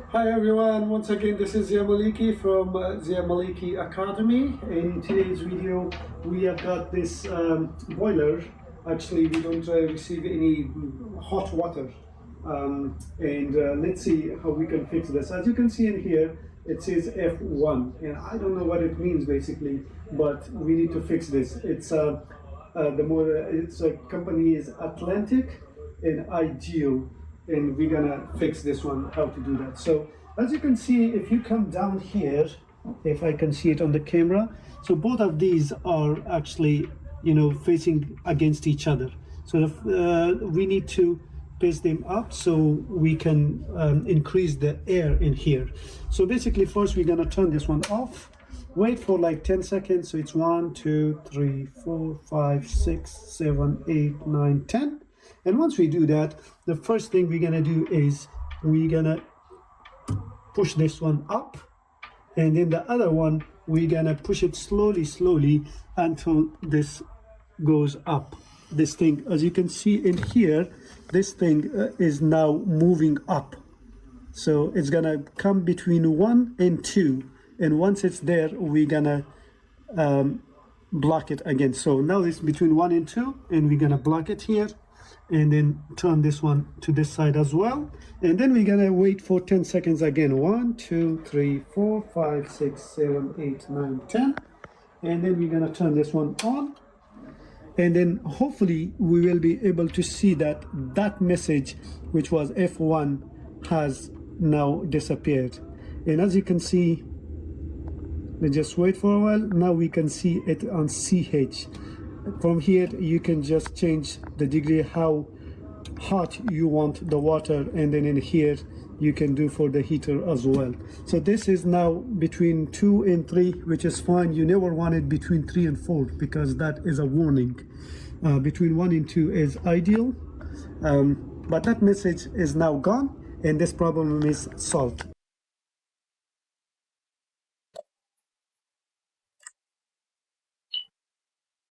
Hi everyone, once again this is Zia Maliki from Zia Maliki Academy. In today's video we have got this boiler. Actually we don't receive any hot water, and let's see how we can fix this. As you can see in here it says F1 and I don't know what it means basically, but we need to fix this. It's a company is Atlantic and Ideal, and we're gonna fix this one, how to do that. So as you can see, if you come down here, if I can see it on the camera, so both of these are actually facing against each other. So we need to paste them up so we can increase the air in here. So basically first we're gonna turn this one off, wait for like 10 seconds. So it's 1 2 3 4 5 6 7 8 9 10. And once we do that, the first thing we're gonna do is we're gonna push this one up, and then the other one we're gonna push it slowly until this goes up. This thing, as you can see in here, this thing is now moving up. So it's gonna come between 1 and 2, and once it's there we're gonna block it again. So now it's between 1 and 2, and we're gonna block it here, and then turn this one to this side as well, and then we're gonna wait for 10 seconds again. 1 2 3 4 5 6 7 8 9 10, and then we're gonna turn this one on, and then hopefully we will be able to see that that message, which was F1, has now disappeared. And as you can see, let's just wait for a while. Now we can see it on CH. From here you can just change the degree how hot you want the water, and then in here you can do for the heater as well. So this is now between 2 and 3, which is fine. You never want it between 3 and 4 because that is a warning. Between 1 and 2 is ideal, but that message is now gone and this problem is solved.